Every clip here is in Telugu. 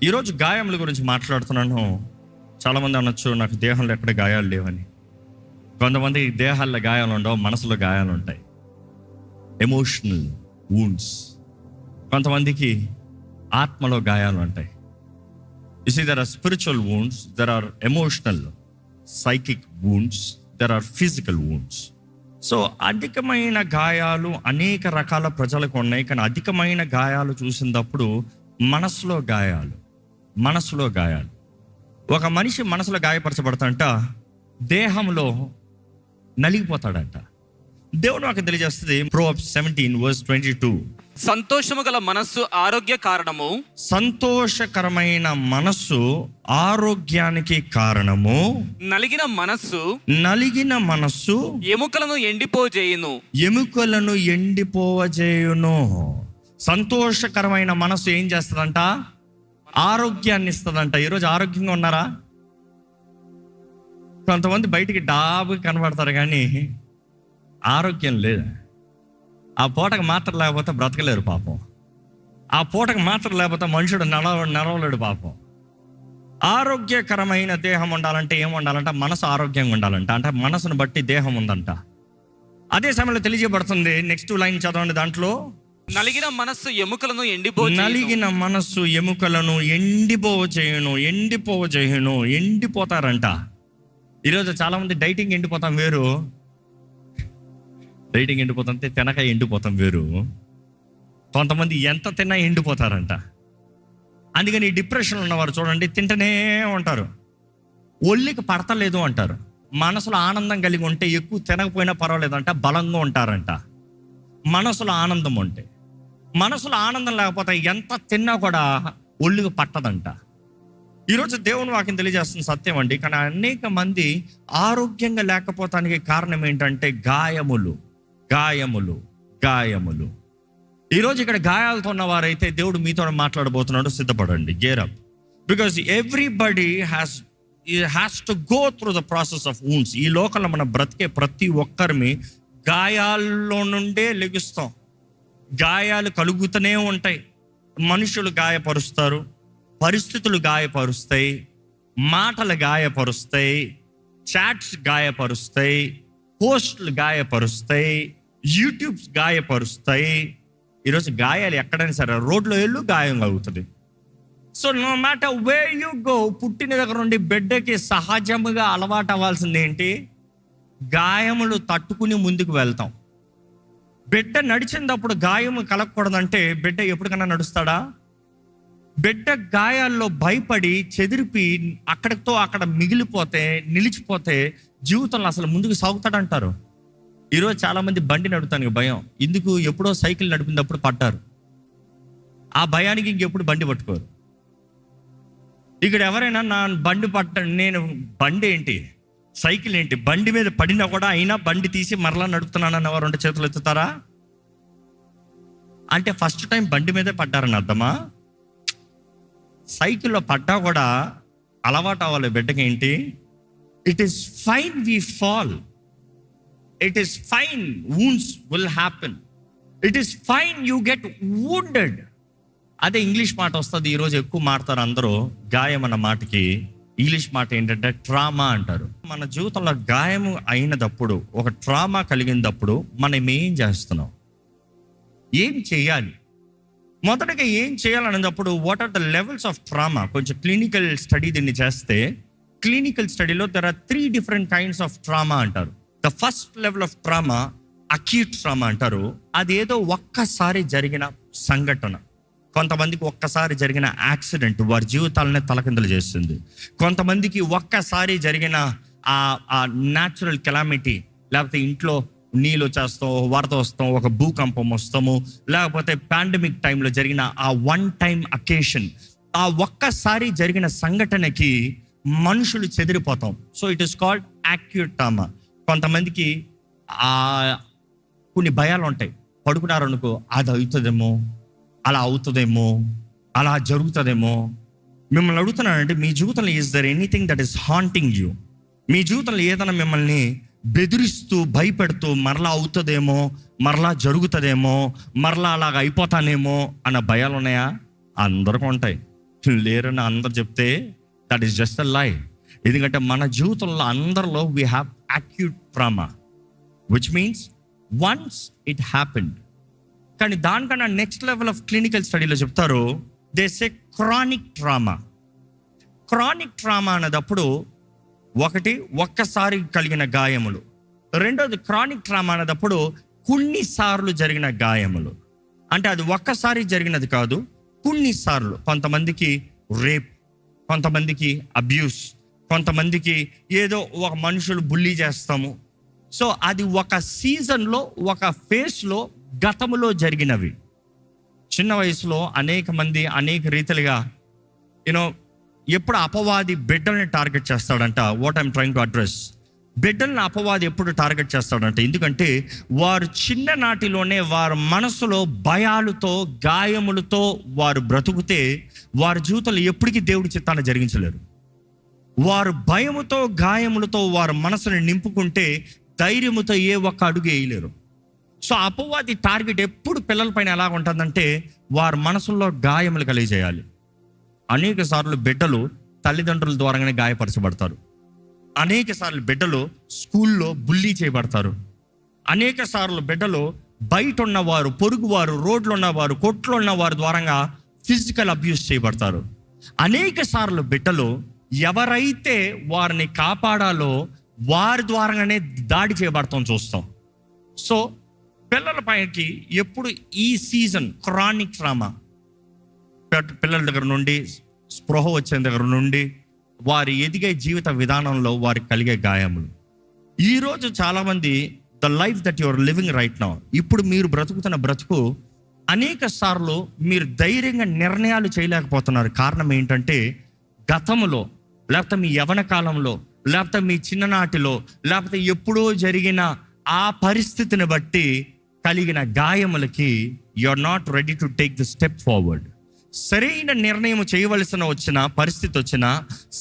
ఈరోజు గాయముల గురించి మాట్లాడుతున్నాను. చాలామంది అనొచ్చు, నాకు దేహంలో ఎక్కడ గాయాలు లేవని. కొంతమంది దేహాల్లో గాయాలు ఉండవు, మనసులో గాయాలు ఉంటాయి, ఎమోషనల్ వూండ్స్. కొంతమందికి ఆత్మలో గాయాలు ఉంటాయి. You see, there are spiritual wounds, there are emotional, psychic wounds, there are physical wounds. So అధికమైన గాయాలు అనేక రకాల ప్రజలకు ఉన్నాయి. కానీ అధికమైన గాయాలు చూసినప్పుడు మనసులో గాయాలు. ఒక మనిషి మనసులో గాయపరచబడతాడంట, దేహంలో నలిగిపోతాడంట. దేవుడు నాకు తెలియజేస్తుంది, Proverbs 17:22, సంతోషము గల మనస్సు ఆరోగ్య కారణము, సంతోషకరమైన మనస్సు ఆరోగ్యానికి కారణము, నలిగిన మనస్సు ఎముకలను ఎండిపోజేయును. సంతోషకరమైన మనస్సు ఏం చేస్తుందంట? ఆరోగ్యాన్ని ఇస్తుందంట. ఈరోజు ఆరోగ్యంగా ఉన్నారా? కొంతమంది బయటికి డాబు కనబడతారు కానీ ఆరోగ్యం లేదు. ఆ పూటకు మాత్రం లేకపోతే బ్రతకలేరు పాపం. ఆ పూటకు మాత్రం లేకపోతే మనుషుడు నడవలేడు పాపం. ఆరోగ్యకరమైన దేహం ఉండాలంటే ఏం ఉండాలంట? మనసు ఆరోగ్యంగా ఉండాలంట. అంటే మనసును బట్టి దేహం ఉందంట. అదే సమయంలో తెలియజేయబడుతుంది, నెక్స్ట్ లైన్ చదవండి. దాంట్లో నలిగిన మనస్సు ఎముకలను ఎండిపోతారంట. ఈరోజు చాలా మంది డైటింగ్ ఎండిపోతాం వేరు, డైటింగ్ ఎండిపోతుంటే తినక ఎండిపోతాం వేరు. కొంతమంది ఎంత తిన్నా ఎండిపోతారంట. అందుకని డిప్రెషన్లో ఉన్నవారు చూడండి, తింటనే ఉంటారు, ఒళ్ళికి పడతలేదు అంటారు. మనసులో ఆనందం కలిగి ఉంటే ఎక్కువ తినకపోయినా పర్వాలేదంట, బలంగా ఉంటారంట. మనసులో ఆనందం ఉంటే. మనసులో ఆనందం లేకపోతే ఎంత తిన్నా కూడా ఒళ్ళుకి పట్టదంట. ఈరోజు దేవుని వాక్యం తెలియజేస్తున్న సత్యం అండి. కానీ అనేక మంది ఆరోగ్యంగా లేకపోతానికి కారణం ఏంటంటే గాయములు. ఈరోజు ఇక్కడ గాయాలతో ఉన్నవారైతే దేవుడు మీతో మాట్లాడబోతున్నాడు, సిద్ధపడండి, gear up. Because everybody has to go through the process of wounds. ఈ లోకంలో మనం బ్రతికే ప్రతి ఒక్కరిని గాయాల్లో నుండే లెగుస్తాం. గాయాలు కలుగుతూనే ఉంటాయి. మనుషులు గాయపరుస్తారు, పరిస్థితులు గాయపరుస్తాయి, మాటలు గాయపరుస్తాయి, చాట్స్ గాయపరుస్తాయి, పోస్టులు గాయపరుస్తాయి, యూట్యూబ్స్ గాయపరుస్తాయి. ఈరోజు గాయాలు ఎక్కడైనా సరే, రోడ్లో వెళ్ళు గాయం కలుగుతుంది. So no matter way you go, పుట్టిన దగ్గర నుండి బిడ్డకి సహజముగా అలవాటు అవ్వాల్సింది ఏంటి? గాయములు తట్టుకుని ముందుకు వెళ్తాం. బిడ్డ నడిచినప్పుడు గాయము కలగకూడదంటే బిడ్డ ఎప్పటికన్నా నడుస్తాడా? బిడ్డ గాయాల్లో భయపడి చెదిరిపి అక్కడితో అక్కడ మిగిలిపోతే, నిలిచిపోతే జీవితంలో అసలు ముందుకు సాగుతాడంటారు. ఈరోజు చాలామంది బండి నడుపుతానికి భయం. ఎందుకు? ఎప్పుడో సైకిల్ నడిపినప్పుడు పడ్డారు, ఆ భయానికి ఇంకెప్పుడు బండి పట్టుకోరు. ఇక్కడ ఎవరైనా నా బండి నేను బండి ఏంటి, సైకిల్ ఏంటి, బండి మీద పడినా కూడా అయినా బండి తీసి మరలా నడుపుతున్నానని ఎవరు 2 చేతులు ఎత్తుతారా? అంటే ఫస్ట్ టైం బండి మీదే పడ్డారని అర్థమా? సైకిల్లో పడ్డా కూడా అలవాటు అవ్వాలి బిడ్డకి. ఏంటి? It is fine we fall, it is fine wounds will happen, it is fine you get wounded. అదే ఇంగ్లీష్ మాట వస్తుంది. ఈరోజు ఎక్కువ మాడతారు అందరూ గాయం అన్న మాటకి. ఇంగ్లీష్ మాట ఏంటంటే ట్రామా అంటారు. మన జీవితంలో గాయము అయినప్పుడు, ఒక ట్రామా కలిగినప్పుడు మనం ఏం చేస్తున్నాం, ఏం చేయాలి? మొదటగా ఏం చేయాలన్నప్పుడు what are the levels of trauma? కొంచెం క్లినికల్ స్టడీ దీన్ని చేస్తే, క్లినికల్ స్టడీలో there are 3 different kinds of trauma అంటారు. The first level of trauma acute trauma అంటారు. అదేదో ఒక్కసారి జరిగిన సంఘటన. కొంతమందికి ఒక్కసారి జరిగిన యాక్సిడెంట్ వారి జీవితాలనే తలకిందులు చేస్తుంది. కొంతమందికి ఒక్కసారి జరిగిన ఆ న్యాచురల్ కెలామిటీ, లేకపోతే ఇంట్లో నీళ్ళు వచ్చేస్తాం, వరద వస్తాం, ఒక భూకంపం వస్తాము, లేకపోతే పాండమిక్ టైంలో జరిగిన ఆ 1 time అకేషన్, ఆ ఒక్కసారి జరిగిన సంఘటనకి మనుషులు చెదిరిపోతాం. So it is called acute trauma. కొంతమందికి కొన్ని భయాలు ఉంటాయి. పడుకున్నారనుకో, అది అవుతుందేమో, అలా అవుతుందేమో, అలా జరుగుతుందేమో. మిమ్మల్ని అడుగుతున్నానంటే, మీ జీవితంలో is there anything that is haunting you? మీ జీవితంలో ఏదైనా మిమ్మల్ని బెదిరిస్తూ, భయపెడుతూ, మరలా అవుతుందేమో, మరలా జరుగుతుందేమో, మరలా అలాగ అయిపోతానేమో అన్న భయాలు ఉన్నాయా? అందరికీ ఉంటాయి. లేరని అందరు చెప్తే దట్ ఈస్ జస్ట్ అ లై. ఎందుకంటే మన జీవితంలో అందరిలో we have acute trauma, which means once it happened. కానీ దానికన్నా నెక్స్ట్ లెవెల్ ఆఫ్ క్లినికల్ స్టడీలో చెప్తారు, they say chronic trauma. Chronic trauma అనేటప్పుడు ఒకటి ఒక్కసారి కలిగిన గాయములు, రెండోది క్రానిక్ ట్రామా అనేటప్పుడు కొన్నిసార్లు జరిగిన గాయములు. అంటే అది ఒక్కసారి జరిగినది కాదు, కొన్నిసార్లు. కొంతమందికి రేప్, కొంతమందికి అబ్యూస్, కొంతమందికి ఏదో ఒక మనుషులు బుల్లీ చేస్తాము. సో అది ఒక సీజన్లో, ఒక ఫేస్లో, గతములో జరిగినవి. చిన్న వయసులో అనేక మంది అనేక రీతిలుగా ఎప్పుడు అపవాది బిడ్డల్ని టార్గెట్ చేస్తాడంట. What I'm trying to address, బిడ్డల్ని అపవాది ఎప్పుడు టార్గెట్ చేస్తాడంటే, ఎందుకంటే వారు చిన్ననాటిలోనే వారి మనసులో భయాలతో, గాయములతో వారు బ్రతుకుతే వారి జీవితంలో ఎప్పటికీ దేవుడి చిత్తాన్ని జరిగించలేరు. వారు భయముతో, గాయములతో వారి మనసుని నింపుకుంటే ధైర్యముతో ఏ ఒక్క అడుగు వేయలేరు. సో అపవాది టార్గెట్ ఎప్పుడు పిల్లల పైన ఎలా ఉంటుందంటే, వారి మనసుల్లో గాయములు కలిగజేయాలి. అనేక సార్లు బిడ్డలు తల్లిదండ్రుల ద్వారానే గాయపరచబడతారు. అనేక సార్లు బిడ్డలు స్కూల్లో బుల్లీ చేయబడతారు. అనేక సార్లు బిడ్డలు బయట ఉన్నవారు, పొరుగువారు, రోడ్లు ఉన్నవారు, కొట్లు ఉన్నవారు ద్వారంగా ఫిజికల్ అబ్యూస్ చేయబడతారు. అనేక సార్లు బిడ్డలు ఎవరైతే వారిని కాపాడాలో వారి ద్వారానే దాడి చేయబడతాం చూస్తాం. సో పిల్లల పైకి ఎప్పుడు ఈ సీజన్ క్రానిక్ ట్రామా, పిల్లల దగ్గర నుండి స్పృహ వచ్చే దగ్గర నుండి వారి ఎదిగే జీవిత విధానంలో వారికి కలిగే గాయములు. ఈరోజు చాలామంది the life that you are living right now, ఇప్పుడు మీరు బ్రతుకుతున్న బ్రతుకు అనేక సార్లు మీరు ధైర్యంగా నిర్ణయాలు చేయలేకపోతున్నారు. కారణం ఏంటంటే, గతములో, లేకపోతే మీ యవ్వన కాలంలో, లేకపోతే మీ చిన్ననాటిలో, లేకపోతే ఎప్పుడో జరిగిన ఆ పరిస్థితిని బట్టి కలిగిన గాయములకి you are not ready to take the step forward. సరైన నిర్ణయం చేయవలసిన వచ్చిన పరిస్థితి వచ్చినా,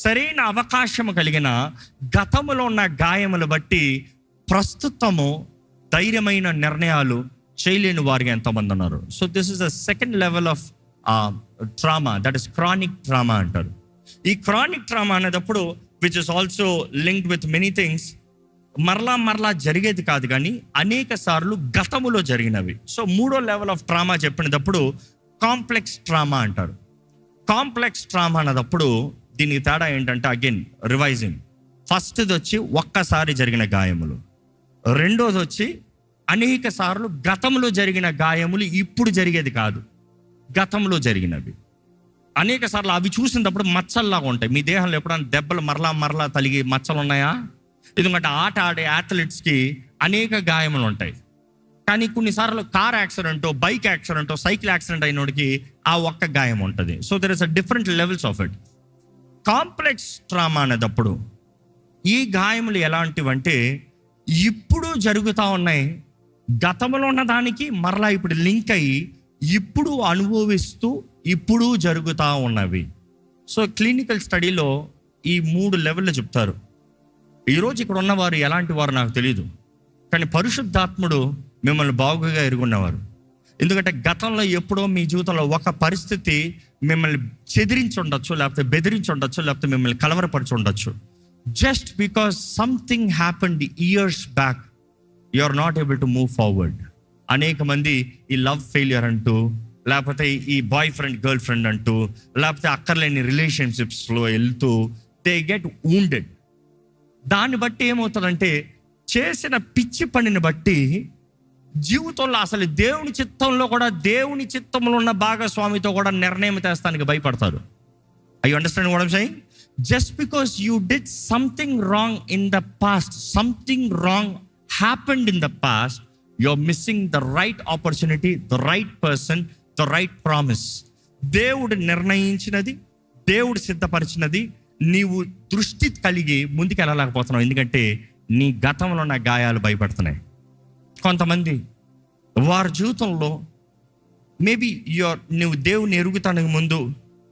సరైన అవకాశం కలిగిన గతములో ఉన్న గాయములు బట్టి ప్రస్తుతము ధైర్యమైన నిర్ణయాలు చేయలేని వారికి ఎంతోమంది ఉన్నారు. So this is the second level of trauma, that is chronic trauma అంటారు. ఈ క్రానిక్ ట్రామా అనేటప్పుడు which is also linked with many things, మరలా జరిగేది కాదు కానీ అనేక సార్లు గతములో జరిగినవి. సో మూడో లెవెల్ ఆఫ్ ట్రామా చెప్పినప్పుడు కాంప్లెక్స్ ట్రామా అంటారు. కాంప్లెక్స్ ట్రామా అన్నదప్పుడు దీనికి తేడా ఏంటంటే, అగైన్ రివైజింగ్, ఫస్ట్ది వచ్చి ఒక్కసారి జరిగిన గాయములు, రెండోది వచ్చి అనేక సార్లు గతంలో జరిగిన గాయములు, ఇప్పుడు జరిగేది కాదు, గతంలో జరిగినవి. అనేక సార్లు అవి చూసినప్పుడు మచ్చల్లాగా ఉంటాయి. మీ దేహంలో ఎప్పుడైనా దెబ్బలు మరలా తలిగి మచ్చలు ఉన్నాయా? ఎందుకంటే ఆట ఆడే అథ్లెట్స్కి అనేక గాయములు ఉంటాయి. కానీ కొన్నిసార్లు కార్ యాక్సిడెంటో, బైక్ యాక్సిడెంటో, సైకిల్ యాక్సిడెంట్ అయినోడికి ఆ ఒక్క గాయం ఉంటుంది. So there is a different levels of it. Complex trauma అనేటప్పుడు ఈ గాయములు ఎలాంటివంటే, ఇప్పుడు జరుగుతూ ఉన్నాయి, గతంలో ఉన్న దానికి మరలా ఇప్పుడు లింక్ అయ్యి ఇప్పుడు అనుభవిస్తూ ఇప్పుడు జరుగుతూ ఉన్నవి. సో క్లినికల్ స్టడీలో ఈ 3 లెవెల్లో చెప్తారు. ఈరోజు ఇక్కడ ఉన్నవారు ఎలాంటి వారు నాకు తెలియదు, కానీ పరిశుద్ధాత్ముడు మిమ్మల్ని బాగుగా ఎరుగున్నవారు. ఎందుకంటే గతంలో ఎప్పుడో మీ జీవితంలో ఒక పరిస్థితి మిమ్మల్ని చెదిరించి ఉండొచ్చు, లేకపోతే బెదిరించి ఉండొచ్చు, లేకపోతే మిమ్మల్ని కలవరపరిచి ఉండొచ్చు. Just because something happened years back, you are not able to move forward. అనేక మంది ఈ లవ్ ఫెయిలియర్ అంటూ, లేకపోతే ఈ బాయ్ ఫ్రెండ్ గర్ల్ ఫ్రెండ్ అంటూ, లేకపోతే అక్కర్లేని రిలేషన్షిప్స్లో వెళ్తూ దే గెట్ వూండెడ్. దాన్ని బట్టి ఏమవుతుందంటే, చేసిన పిచ్చి పనిని బట్టి జీవితంలో అసలు దేవుని చిత్తంలో ఉన్న భాగస్వామితో కూడా నిర్ణయం చేస్తానికి భయపడతారు. I you understand what I'm saying? Just because you did something wrong in the past, something wrong happened in the past, you are missing the right opportunity, the right person, the right promise. దేవుడు నిర్ణయించినది, దేవుడు సిద్ధపరిచినది నీవు దృష్టి కలిగి ముందుకు వెళ్ళలేకపోతున్నావు. ఎందుకంటే నీ గతంలో ఉన్న గాయాలు భయపడుతున్నాయి. కొంతమంది వారి జీవితంలో మేబీ నువ్వు దేవుని ఎరుగుతానికి ముందు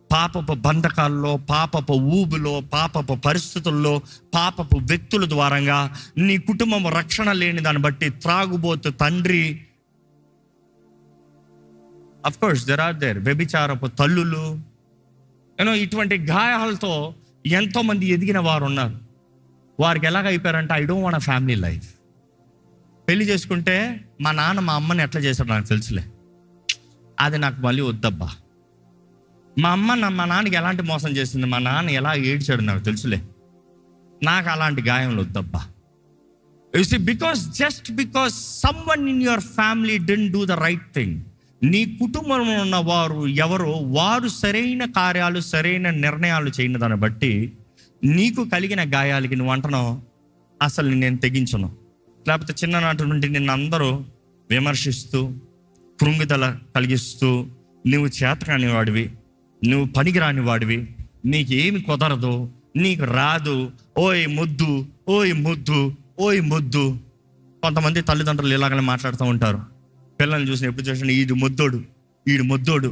పాపపు బంధకాల్లో, పాపపు ఊబులో, పాపపు పరిస్థితుల్లో, పాపపు వ్యక్తుల ద్వారంగా నీ కుటుంబం రక్షణ లేని దాన్ని బట్టి త్రాగుబోతు తండ్రి, అఫ్ కోర్స్ దెర్ ఆర్ వ్యభిచారపు తల్లులు, ఇటువంటి గాయాలతో ఎంతోమంది ఎదిగిన వారు ఉన్నారు. వారికి ఎలాగ అయిపోయారంటే, I don't want a family life. పెళ్లి చేసుకుంటే మా నాన్న మా అమ్మని ఎట్లా చేశాడు నాకు తెలుసులే, అది నాకు మళ్ళీ వద్దబ్బా. మా అమ్మ మా నాన్నకి ఎలాంటి మోసం చేసింది, మా నాన్న ఎలా ఏడ్చాడు నాకు తెలుసులే, నాకు అలాంటి గాయంలో వద్దబ్బా. You see, because someone in your family didn't do the right thing. నీ కుటుంబంలో ఉన్న వారు సరైన కార్యాలు, సరైన నిర్ణయాలు చేయని దాన్ని బట్టి నీకు కలిగిన గాయాలకి నువ్వు అంటున్నావు, అసలు నేను తెగించను. లేకపోతే చిన్ననాటి నుండి నిన్ను అందరూ విమర్శిస్తూ, కృంగిదల కలిగిస్తూ, నువ్వు చేతకాని వాడివి, నువ్వు పనికిరాని వాడివి, నీకేమి కుదరదు, నీకు రాదు, ఓయ్ ముద్దు, ఓయ్ ముద్దు, ఓయ్ ముద్దు. కొంతమంది తల్లిదండ్రులు ఇలాగనే మాట్లాడుతూ ఉంటారు. పిల్లల్ని చూసిన ఎప్పుడు చూసిన ఈడు ముద్దోడు, ఈడు ముద్దోడు,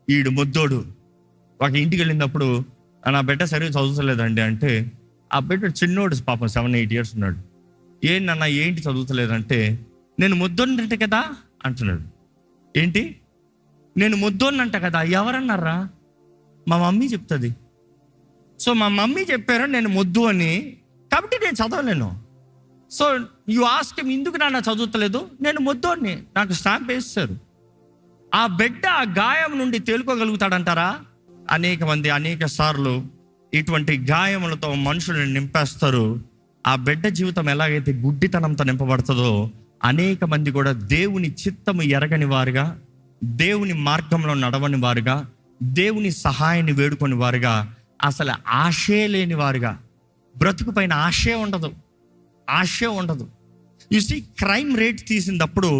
ఈడు ముద్దోడు. ఒక ఇంటికి వెళ్ళినప్పుడు, నా బిడ్డ సరిగ్గా చదువుతలేదండి అంటే, ఆ బిడ్డ చిన్నోడు పాపం 7-8 years ఉన్నాడు. ఏంటన్నా ఏంటి చదువుతలేదంటే, నేను ముద్దోనంట కదా అంటున్నాడు. ఏంటి, నేను ముద్దోనంట కదా? ఎవరన్నారా? మా మమ్మీ చెప్తుంది. సో మా మమ్మీ చెప్పారు నేను ముద్దు అని, కాబట్టి నేను చదవలేను. సో యు ఆస్క్ హిమ్, ఎందుకు నాన్న చదువుతలేదు? నేను ముద్దోని, నాకు స్టాంప్ వేస్తారు. ఆ బిడ్డ ఆ గాయం నుండి తేలుకోగలుగుతాడంటారా? అనేక సార్లు ఇటువంటి గాయములతో మనుషులను నింపేస్తారు. ఆ బిడ్డ జీవితం ఎలాగైతే గుడ్డితనంతో నింపబడుతుందో, అనేక మంది కూడా దేవుని చిత్తము ఎరగని వారుగా, దేవుని మార్గంలో నడవని వారుగా, దేవుని సహాయాన్ని వేడుకొని వారుగా, అసలు ఆశే లేని వారుగా, బ్రతుకు పైన ఆశే ఉండదు. యు సీ, క్రైమ్ రేట్ తీసినప్పుడు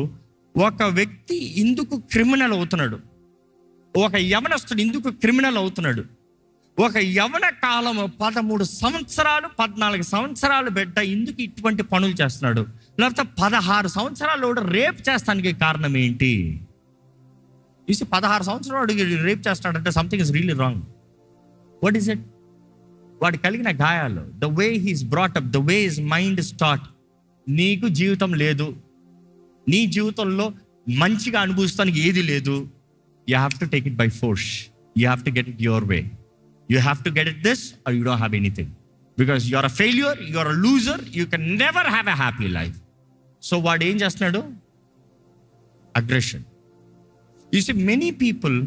ఒక వ్యక్తి ఇందుకు క్రిమినల్ అవుతున్నాడు, ఒక యవనస్తుడు ఇందుకు క్రిమినల్ అవుతున్నాడు. ఒక యవన కాలము 13 సంవత్సరాలు 14 సంవత్సరాలు బిడ్డ ఇందుకు ఇటువంటి పనులు చేస్తున్నాడు. లేకపోతే 16 సంవత్సరాలు రేప్ చేస్తానికి కారణం ఏంటి? చూసి 16 సంవత్సరాలు రేప్ చేస్తాడంటే something is really wrong. What is it? వాడు కలిగిన గాయాలు, the way he's brought up, the way his mind is taught. నీకు జీవితం లేదు, నీ జీవితంలో మంచిగా అనుభవిస్తానికి ఏది లేదు. You have to take it by force, you have to get it your way, you have to get it this or you don't have anything. Because you are a failure, you are a loser, you can never have a happy life. So వాడు ఏం చేస్తున్నాడు? Aggression. You see, many people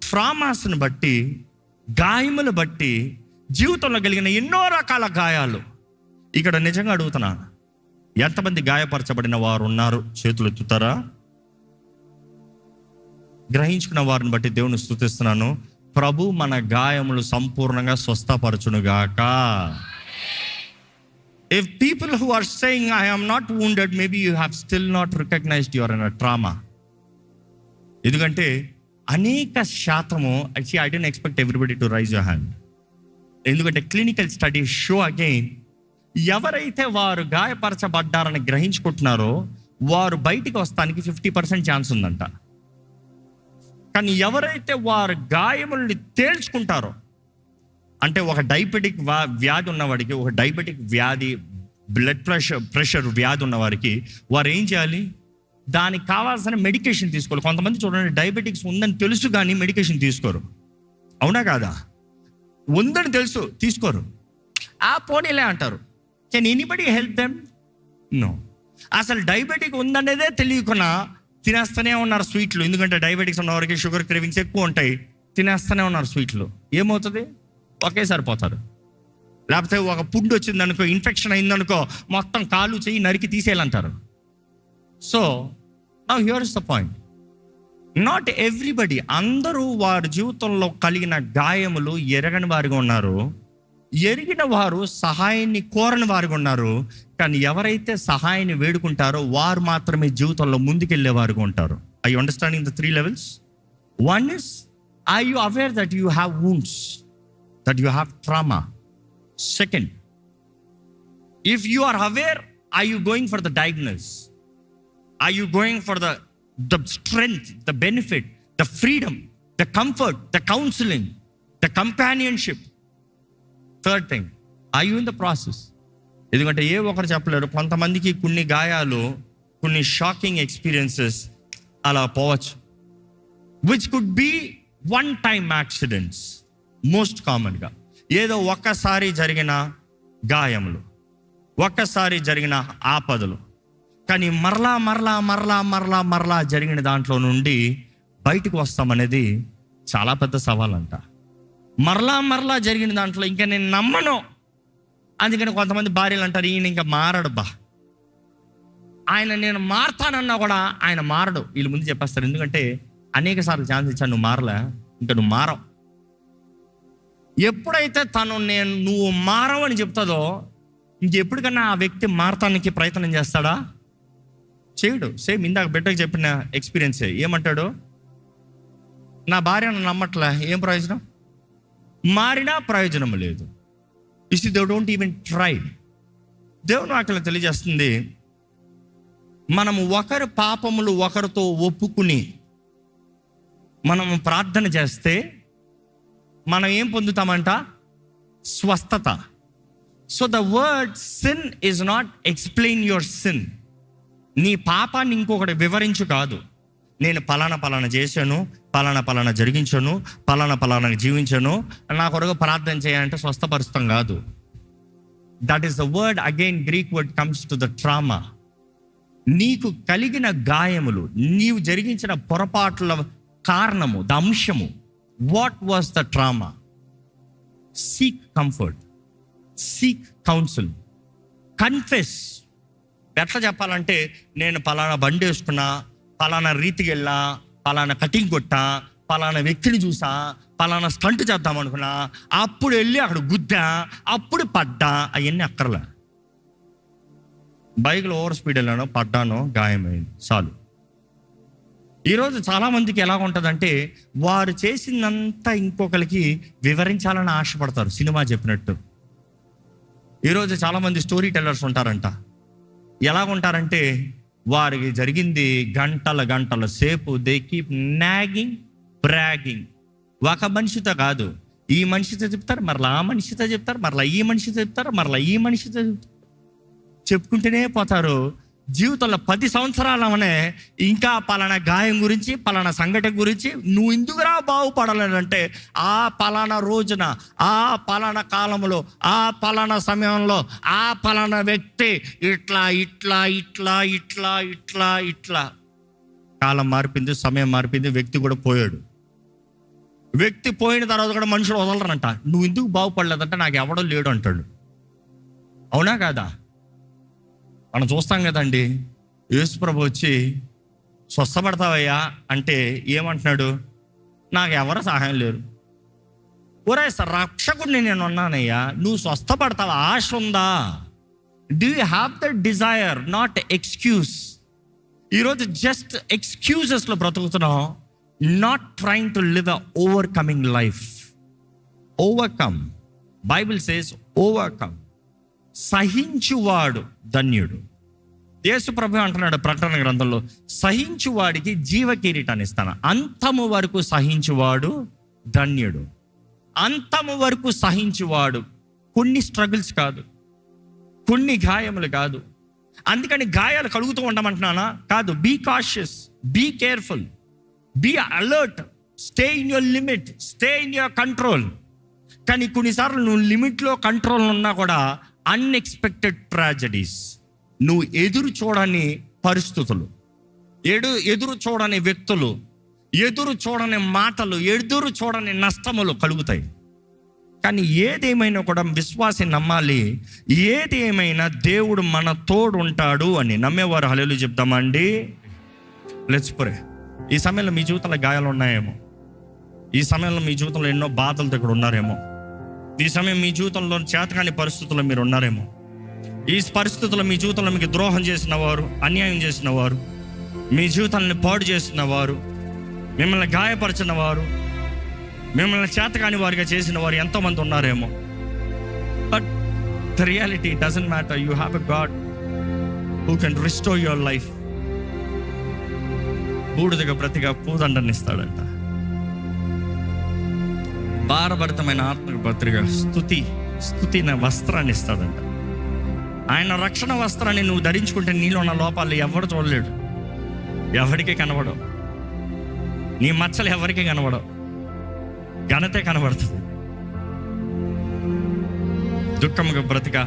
ట్రామాస్ని బట్టి, గాయములు బట్టి, జీవితంలో కలిగిన ఎన్నో రకాల గాయాలు. ఇక్కడ నిజంగా అడుగుతున్నా, ఎంతమంది గాయపరచబడిన వారు ఉన్నారు? చేతులు ఎత్తుతారా? గ్రహించుకున్న వారిని బట్టి దేవుని స్తుతిస్తున్నాను. ప్రభు మన గాయములు సంపూర్ణంగా స్వస్థపరచునుగాక. If people who are saying I am not wounded, maybe you have still not recognized you are in a trauma. ఎందుకంటే అనేక శాతము, actually I didn't expect everybody to raise your hand. ఎందుకంటే క్లినికల్ స్టడీస్ షో అగైన్, ఎవరైతే వారు గాయపరచబడ్డారని గ్రహించుకుంటున్నారో వారు బయటికి వస్తానికి 50% ఛాన్స్ ఉందంట. కానీ ఎవరైతే వారు గాయముల్ని తేల్చుకుంటారో, అంటే ఒక డయాబెటిక్ వ్యాధి ఉన్నవాడికి, ఒక డయాబెటిక్ వ్యాధి, బ్లడ్ ప్రెషర్ వ్యాధి ఉన్నవారికి వారు ఏం చేయాలి? దానికి కావాల్సిన మెడికేషన్ తీసుకోవాలి. కొంతమంది చూడండి, డయాబెటిక్స్ ఉందని తెలుసు కానీ మెడికేషన్ తీసుకోరు. అవునా కాదా? ఉందని తెలుసు, తీసుకోరు. ఆ పోనీలే అంటారు. Can anybody help them? No. అసలు డయాబెటిక్ ఉందనేదే తెలియకుండా తినేస్తూనే ఉన్నారు స్వీట్లు. ఎందుకంటే డయాబెటిక్స్ ఉన్న వారికి షుగర్ క్రేవింగ్స్ ఎక్కువ ఉంటాయి, తినేస్తూనే ఉన్నారు స్వీట్లు. ఏమవుతుంది? ఒకేసారి పోతారు. లేకపోతే ఒక పుండు వచ్చిందనుకో, ఇన్ఫెక్షన్ అయిందనుకో, మొత్తం కాలు చెయ్యి నరికి తీసేయాలంటారు. So now here is the point. Not everybody, అందరూ వారి జీవితంలో కలిగిన గాయములు ఎరగని వారిగా ఉన్నారు, ఎరిగిన వారు సహాయాన్ని కోరని వారిగా ఉన్నారు. కానీ ఎవరైతే సహాయాన్ని వేడుకుంటారో వారు మాత్రమే జీవితంలో ముందుకెళ్ళే వారుగా ఉంటారు. I you understanding the 3 levels? One is, are you aware that you have wounds, that you have trauma? Second, if you are aware, are you going for the diagnosis? Are you going for the strength, the benefit, the freedom, the comfort, the counseling, the companionship? Third thing, are you in the process? ఎందుకంటే ఏ ఒకరు చెప్పలేరు. కొంతమందికి కొన్ని గాయాలు, కొన్ని షాకింగ్ ఎక్స్పీరియన్సెస్ అలా పోవచ్చు, which could be one time accidents, most కామన్గా ఏదో ఒక్కసారి జరిగిన గాయములు, ఒక్కసారి జరిగిన ఆపదలు. కానీ మరలా జరిగిన దాంట్లో నుండి బయటకు వస్తామనేది చాలా పెద్ద సవాల్ అంట. మరలా జరిగిన దాంట్లో ఇంకా నేను నమ్మను. అందుకని కొంతమంది భార్యలు అంటారు, ఈయన ఇంకా మారడు ఆయన నేను మారతానన్నా కూడా ఆయన మారడు. వీళ్ళు ముందు చెప్పేస్తారు, ఎందుకంటే అనేక సార్లు ఛాన్స్ ఇచ్చాను, నువ్వు మారలే, ఇంకా నువ్వు మారవు. ఎప్పుడైతే నువ్వు మారవు అని చెప్తాదో ఇంకెప్పటికన్నా ఆ వ్యక్తి మారటానికి ప్రయత్నం చేస్తాడా? చేయడు. సేమ్ ఇందాక బిడ్డకు చెప్పిన ఎక్స్పీరియన్సే. ఏమంటాడు, నా భార్య నన్ను నమ్మట్లే, ఏం ప్రయోజనం? మారినా ప్రయోజనం లేదు. Is they don't even try. దేవుని వాక్యం తెలియజేస్తుంది, మనము ఒకరి పాపములు ఒకరితో ఒప్పుకుని మనము ప్రార్థన చేస్తే మనం ఏం పొందుతామంట? స్వస్థత. So the word sin is not explain your sin. నీ పాపాన్ని ఇంకొకటి వివరించు కాదు. నేను పలానా చేశాను, పలానా జరిగించాను, పలానా జీవించాను, నా కొరకు ప్రార్థన చేయాలంటే స్వస్థపరుస్తాం కాదు. That is the word again, Greek word comes to the trauma. నీకు కలిగిన గాయములు, నీవు జరిగించిన పొరపాట్ల కారణము, ద అంశము, what was the trauma? Seek comfort, seek council, confess. ఎట్లా చెప్పాలంటే, నేను పలానా బండి వేసుకున్నా, పలానా రీతికి వెళ్ళా, పలానా కటింగ్ కొట్టా, పలానా వ్యక్తిని చూసా, పలానా స్టంట్ చేద్దాం అనుకున్నా, అప్పుడు వెళ్ళి అక్కడ గుద్దా, అప్పుడు పడ్డా. అవన్నీ అక్కర్లే. బైక్లో ఓవర్ స్పీడ్ వెళ్ళానో, పడ్డానో, గాయమైంది, చాలు. ఈరోజు చాలామందికి ఎలా ఉంటుందంటే, వారు చేసిందంతా ఇంకొకరికి వివరించాలని ఆశపడతారు. సినిమా చెప్పినట్టు ఈరోజు చాలామంది స్టోరీ టెల్లర్స్ ఉంటారంట. ఎలాగుంటారంటే, వారికి జరిగింది గంటల సేపు దే కీప్ నాగింగ్, బ్రాగింగ్. ఒక మనిషితో కాదు, ఈ మనిషితో చెప్తారు, మరలా ఆ మనిషితో చెప్తారు, మరలా ఈ మనిషితో చెప్తారు, మరలా ఈ మనిషితో చెప్పుకుంటూనే పోతారు. జీవితంలో 10 సంవత్సరాలనే ఇంకా పలానా గాయం గురించి, పలానా సంఘటన గురించి, నువ్వు ఎందుకురా బాగుపడాలంటే, ఆ పలానా రోజున, ఆ పలానా కాలంలో, ఆ పలానా సమయంలో, ఆ పలానా వ్యక్తి ఇట్లా. కాలం మారిపోయింది, సమయం మారిపోయింది, వ్యక్తి కూడా పోయాడు. వ్యక్తి పోయిన తర్వాత కూడా మనుషులు వదలరంట. నువ్వు ఎందుకు బాగుపడలేదంటే, నాకు ఎవడో లేడు అంటాడు. అవునా కాదా? మనం చూస్తాం కదండి. యేసుప్రభు వచ్చి స్వస్థపడతావయ్యా అంటే ఏమంటున్నాడు? నాకు ఎవరు సహాయం లేరు. ఒరే రక్షకుడిని నేను ఉన్నానయ్యా, నువ్వు స్వస్థపడతావా? ఆశ ఉందా? Do you have the desire, not excuse. ఈరోజు జస్ట్ ఎక్స్క్యూజెస్లో బ్రతుకుతున్నాం, not trying to live a overcoming life. Overcome, Bible says overcome. సహించువాడు ధన్యుడు. యేసు ప్రభు అంటున్నాడు ప్రకటన గ్రంథంలో, సహించువాడికి జీవ కిరీటాన్ని ఇస్తాను. అంతము వరకు సహించువాడు ధన్యుడు. అంతము వరకు సహించువాడు. కొన్ని స్ట్రగుల్స్ కాదు, కొన్ని గాయములు కాదు. అందుకని గాయాలు కలుగుతూ ఉండమంటున్నానా? కాదు. Be cautious, be careful, be alert, stay in your limit, stay in your control. కానీ కొన్నిసార్లు నువ్వు లిమిట్లో, కంట్రోల్ ఉన్నా కూడా అన్ఎక్స్పెక్టెడ్ ట్రాజడీస్, నువ్వు ఎదురు చూడని పరిస్థితులు, ఎదురు చూడని వ్యక్తులు, ఎదురు చూడని మాటలు, ఎదురు చూడని నష్టములు కలుగుతాయి. కానీ ఏదేమైనా కూడా విశ్వాసి నమ్మాలి, ఏది ఏమైనా దేవుడు మన తోడు ఉంటాడు అని. నమ్మేవారు హల్లెలూయా చెప్తామండి. Let's pray. ఈ సమయంలో మీ జీవితంలో గాయాలు ఉన్నాయేమో, ఈ సమయంలో మీ జీవితంలో ఎన్నో బాధలతో ఇక్కడ ఉన్నారేమో, ఈ సమయం మీ జీవితంలో చేతకాని పరిస్థితుల్లో మీరు ఉన్నారేమో, ఈ పరిస్థితుల్లో మీ జీవితంలో మీకు ద్రోహం చేసిన వారు, అన్యాయం చేసిన వారు, మీ జీవితాన్ని పాడు చేసిన వారు, మిమ్మల్ని గాయపరిచిన వారు, మిమ్మల్ని చేతకాని వారిగా చేసిన వారు ఎంతోమంది ఉన్నారేమో. But the reality doesn't matter. You have a God who can restore your life. బూడిదగా ప్రతిగా పూదండని ఇస్తాడంట. భారభరితమైన ఆత్మక పత్రిక స్తుతి నా వస్త్రాన్ని ఇస్తాడంట. ఆయన రక్షణ వస్త్రాన్ని నువ్వు ధరించుకుంటే నీలో ఉన్న లోపాలు ఎవరు చూడలేడు, ఎవరికీ కనబడవు. నీ మచ్చలు ఎవరికీ కనబడవు, ఘనతే కనబడుతుంది. దుఃఖముగా బ్రతిక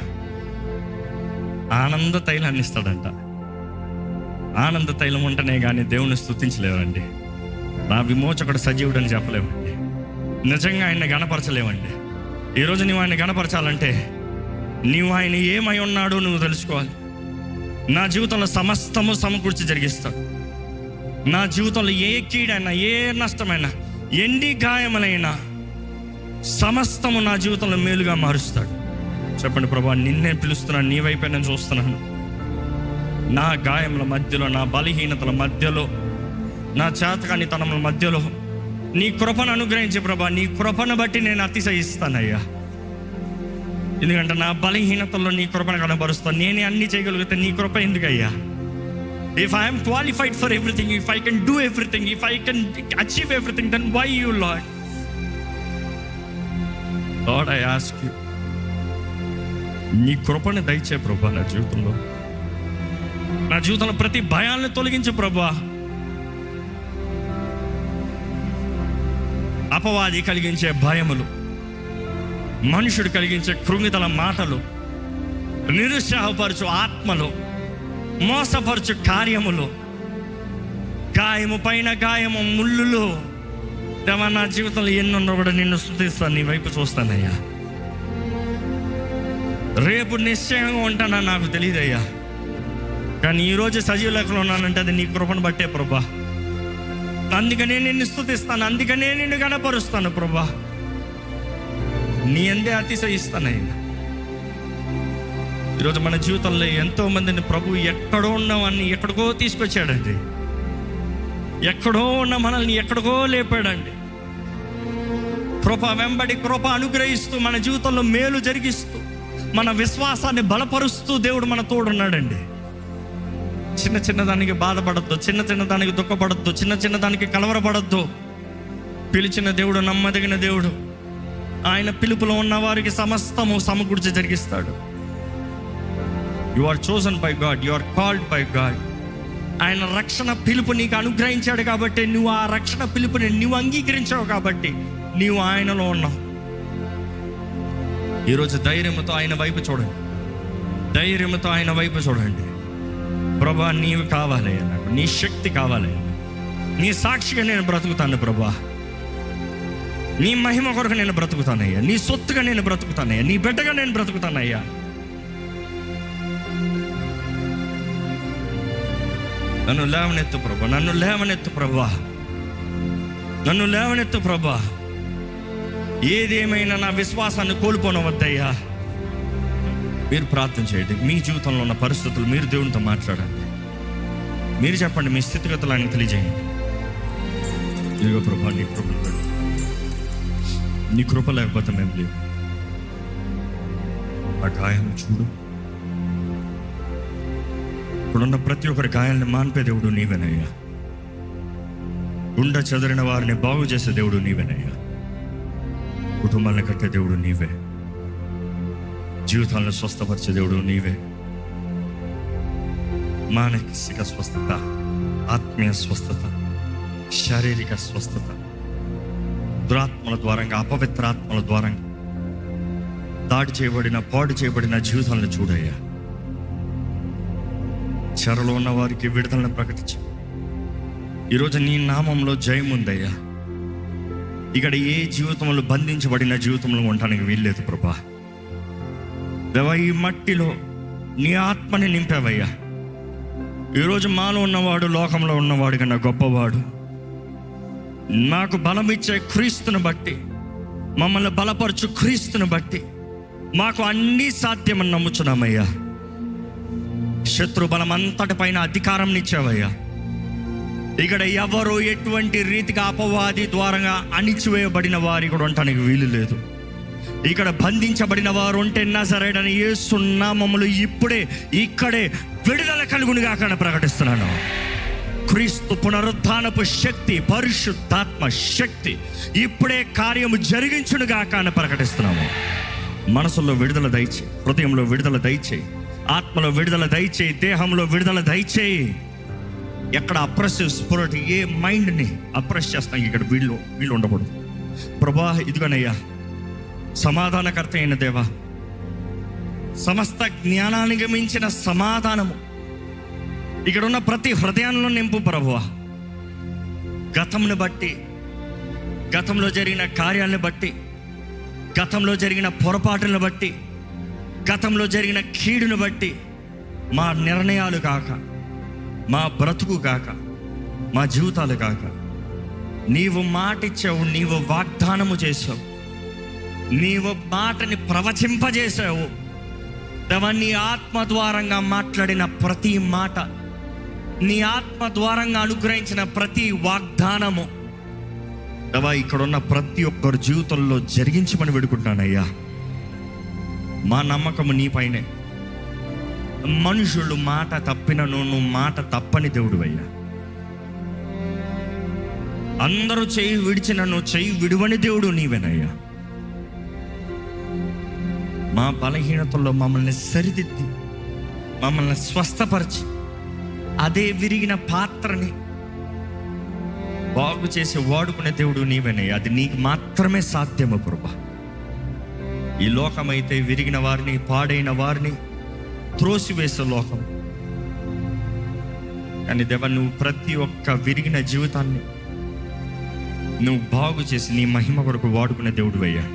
ఆనంద తైలాన్ని ఇస్తాడంట. ఆనంద తైలం ఉంటేనే కానీ దేవుని స్తుతించలేవండి. నా విమోచకుడు సజీవుడు అని చెప్పలేమండి. నిజంగా ఆయన్ని గణపరచలేమండి. ఈరోజు నువ్వు ఆయన గణపరచాలంటే నీవు ఆయన ఏమై ఉన్నాడో నువ్వు తెలుసుకోవాలి. నా జీవితంలో సమస్తము సమకూర్చి జరిగిస్తాడు. నా జీవితంలో ఏ కీడైనా, ఏ నష్టమైనా, ఎన్ని గాయములైనా సమస్తము నా జీవితంలో మేలుగా మారుస్తాడు. చెప్పండి, ప్రభా నిన్నే పిలుస్తున్నాను, నీ వైపే నేను చూస్తున్నాను. నా గాయముల మధ్యలో, నా బలహీనతల మధ్యలో, నా చేతకానితనముల మధ్యలో నీ కృపను అనుగ్రహించే ప్రభా, నీ కృపను బట్టి నేను అతిశయిస్తానయ్యా. ఎందుకంటే నా బలహీనతల్లో నీ కృపను కనబరుస్తాను. నేనే అన్ని చేయగలిగితే నీ కృప ఎందుకయ్యా? If I am qualified for everything, if I can do everything, if I can achieve everything, then why you, Lord? Lord, I ask you, నీ కృపను దయచే ప్రభా. నా జీవితంలో ప్రతి భయాలను తొలగించు ప్రభా. అపవాది కలిగించే భయములు, మనుషుడు కలిగించే కృంగితల మాటలు, నిరుత్సాహపరచు ఆత్మలు, మోసపరచు కార్యములు, గాయము పైన గాయము, ముళ్ళులు, దేవా నా జీవితంలో ఎన్నున్నా కూడా నిన్ను స్తుతిస్తాను, నీ వైపు చూస్తానయ్యా. రేపు నిశ్చయంగా ఉంటానా నాకు తెలియదయ్యా, కానీ ఈరోజు సజీవ లెక్కలో ఉన్నానంటే అది నీ కృపను బట్టే ప్రభా. అందుకనే నిన్ను స్తుతిస్తాను, అందుకనే నిన్ను గణపరుస్తాను ప్రభా. నీ అందే అతిశయిస్తానయ్యా. ఈరోజు మన జీవితంలో ఎంతో మందిని ప్రభు ఎక్కడో ఉన్నవాన్ని ఎక్కడికో తీసుకొచ్చాడండి. ఎక్కడో ఉన్న మనల్ని ఎక్కడికో లేపాడండి. కృప వెంబడి కృప అనుగ్రహిస్తూ, మన జీవితంలో మేలు జరిగిస్తూ, మన విశ్వాసాన్ని బలపరుస్తూ దేవుడు మన తోడున్నాడండి. చిన్న చిన్న దానికి బాధపడద్దు, చిన్న చిన్న దానికి దుఃఖపడద్దు, చిన్న చిన్న దానికి కలవరపడద్దు. పిలిచిన దేవుడు నమ్మదగిన దేవుడు. ఆయన పిలుపులో ఉన్న వారికి సమస్తము సమకూర్చి జరిగిస్తాడు. You are chosen by God, you are called by God. ఆయన రక్షణ పిలుపు నీకు అనుగ్రహించాడు కాబట్టి, నువ్వు ఆ రక్షణ పిలుపుని నువ్వు అంగీకరించావు కాబట్టి నీవు ఆయనలో ఉన్నావు. ఈరోజు ధైర్యంతో ఆయన వైపు చూడండి, ధైర్యంతో ఆయన వైపు చూడండి. ప్రభా నీవు కావాలయ్యా, నాకు నీ శక్తి కావాలయ్యా. నీ సాక్షిగా నేను బ్రతుకుతాను ప్రభా. నీ మహిమ కొరకు నేను బ్రతుకుతానయ్యా. నీ సొత్తుగా నేను బ్రతుకుతానయ్యా. నీ బిడ్డగా నేను బ్రతుకుతానయ్యా. నన్ను లేవనెత్తు ప్రభా, నన్ను లేవనెత్తు ప్రభా, నన్ను లేవనెత్తు ప్రభా. ఏదేమైనా నా విశ్వాసాన్ని కోల్పోనవద్దయ్యా. మీరు ప్రార్థన చేయండి. మీ జీవితంలో ఉన్న పరిస్థితులు మీరు దేవునితో మాట్లాడండి. మీరు చెప్పండి, మీ స్థితిగతులు ఆయన తెలియజేయండి. ఇదిగో ప్రభా, నీ కృప, నీ కృప లేకపోతే మేము లేవు. ఆ గాయాలను చూడు. ఇప్పుడున్న ప్రతి ఒక్కరి గాయాలను మాన్పే దేవుడు నీవేనయ్యా. గుండె చెదిరిన వారిని బాగు చేసే దేవుడు నీవేనయ్యా. కుటుంబాలను కట్టే దేవుడు నీవే. జీవితాలను స్వస్థపరిచే దేవుడు నీవే. మానసిక స్వస్థత, ఆత్మీయ స్వస్థత, శారీరక స్వస్థత, దురాత్మల ద్వారంగా, అపవిత్రాత్మల ద్వారంగా దాడి చేయబడిన, పాడు చేయబడిన జీవితాలను చూడయ్యా. చెరలో ఉన్న వారికి విడుదలను ప్రకటించు. ఈరోజు నీ నామంలో జయం ఉందయ్యా. ఇక్కడ ఏ జీవితంలో బంధించబడిన జీవితంలో ఉండటానికి వీల్లేదు ప్రభా. దేవా, ఈ మట్టిలో నీ ఆత్మని నింపావయ్యా. ఈరోజు మాలో ఉన్నవాడు లోకంలో ఉన్నవాడు కన్నా గొప్పవాడు. నాకు బలమిచ్చే క్రీస్తుని బట్టి, మమ్మల్ని బలపరచు క్రీస్తుని బట్టి మాకు అన్నీ సాధ్యమని నమ్ముచున్నామయ్యా. శత్రు బలం అంతటి పైన అధికారం ఇచ్చావయ్యా. ఇక్కడ ఎవరు ఎటువంటి రీతిగా అపవాది ద్వారంగా అణిచివేయబడిన వారి కూడా ఉండటానికి వీలు లేదు. ఇక్కడ బంధించబడిన వారు ఉంటే నజరేయుడైన యేసు నామములో ఇప్పుడే ఇక్కడే విడుదల కలుగునుగా అక్కడ ప్రకటిస్తున్నాను. క్రీస్తు పునరుద్ధానపు శక్తి, పరిశుద్ధాత్మ శక్తి ఇప్పుడే కార్యము జరిగించునుగా అక్కడ ప్రకటిస్తున్నాము. మనసులో విడుదల దయచేయి, హృదయంలో విడుదల దయచేయి, ఆత్మలో విడుదల దయచేయి, దేహంలో విడుదల దయచేయి. ఎక్కడ అప్రెసివ్ స్పిరిట్, ఏ మైండ్ని అప్రెస్ చేస్తాం ఇక్కడ వీళ్ళు ఉండకూడదు ప్రభా. ఇదిగోనయ్యా, సమాధానకర్త అయిన దేవా, సమస్త జ్ఞానానికి మించిన సమాధానము ఇక్కడ ఉన్న ప్రతి హృదయంలో నింపు ప్రభువా. గతంను బట్టి, గతంలో జరిగిన కార్యాలను బట్టి, గతంలో జరిగిన పొరపాటులను బట్టి, గతంలో జరిగిన కీడును బట్టి మా నిర్ణయాలు కాక, మా బ్రతుకు కాక, మా జీవితాలు కాక, నీవు మాటిచ్చావు, నీవు వాగ్దానము చేసావు, నీవు మాటని ప్రవచింపజేసావు. దేవా, నీ ఆత్మ ద్వారంగా మాట్లాడిన ప్రతి మాట, నీ ఆత్మ ద్వారంగా అనుగ్రహించిన ప్రతి వాగ్దానము దేవా ఇక్కడున్న ప్రతి ఒక్కరు జీవితంలో జరిగించమని వేడుకుంటున్నానయ్యా. మా నమ్మకము నీపైనే. మనుషులు మాట తప్పినను నువ్వు మాట తప్పని దేవుడు అయ్యా. అందరూ చెయ్యి విడిచినను చెయ్యి విడువని దేవుడు నీవేనయ్యా. మా బలహీనతల్లో మమ్మల్ని సరిదిద్ది, మమ్మల్ని స్వస్థపరిచి, అదే విరిగిన పాత్రని బాగు చేసి వాడుకునే దేవుడు నీవేనయ్యా. అది నీకు మాత్రమే సాధ్యము ప్రభువా. ఈ లోకమైతే విరిగిన వారిని, పాడైన వారిని త్రోసివేసే లోకం. కానీ దేవా, నువ్వు ప్రతి ఒక్క విరిగిన జీవితాన్ని నువ్వు బాగు చేసి నీ మహిమ కొరకు వాడుకునే దేవుడు అయ్యా.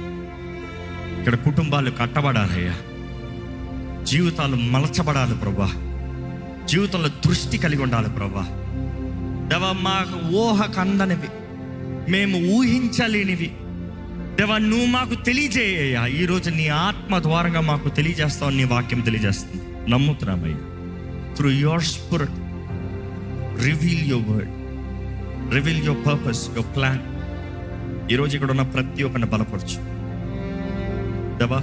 ఇక్కడ కుటుంబాలు కట్టబడాలయ్యా, జీవితాలు మలచబడాలి ప్రభా, జీవితంలో దృష్టి కలిగి ఉండాలి ప్రభా. దేవా, మాకు ఊహకు అందనివి, మేము ఊహించలేనివి దేవా నువ్వు మాకు తెలియజేయ్యా. ఈరోజు నీ ఆత్మ ద్వారంగా మాకు తెలియజేస్తావు, నీ వాక్యం తెలియజేస్తుంది. నమ్ముతున్నామయ్యా. Through your spirit reveal your word, reveal your purpose, your plan. ఈరోజు ఇక్కడ ఉన్న ప్రతి ఒక్కరిని బలపరచు దేవా.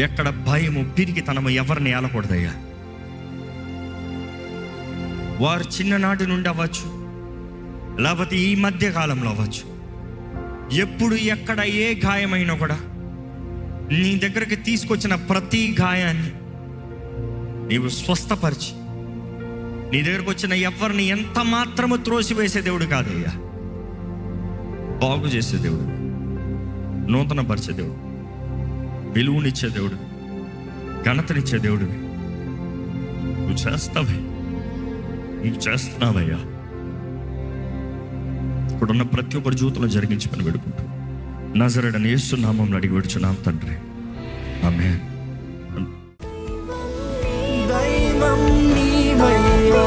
ఎక్కడ భయము, పిరికితనము ఎవరిని ఏలకూడదయ్యా. వారు చిన్ననాటి నుండి అవ్వచ్చు, లేకపోతే ఈ మధ్య కాలంలో అవ్వచ్చు, ఎప్పుడు ఎక్కడ ఏ గాయమైనా కూడా నీ దగ్గరికి తీసుకొచ్చిన ప్రతి గాయాన్ని నీవు స్వస్థపరిచి, నీ దగ్గరకు వచ్చిన ఎవరిని ఎంత మాత్రము త్రోసివేసే దేవుడు కాదయ్యా. బాగు చేసే దేవుడు, నూతన పరిచే దేవుడు, విలువనిచ్చే దేవుడు, ఘనతనిచ్చే దేవుడివి. నువ్వు చేస్తావే, నువ్వు చేస్తున్నావయ్యా. ఇప్పుడున్న ప్రతి ఒక్కరి జీవితంలో జరిగించమని వేడుకుంటూ నజరేయుడైన యేసు నామములో అడిగి వేడుచున్నాం తండ్రి, ఆమేన్. దైవం నీవయ్యా.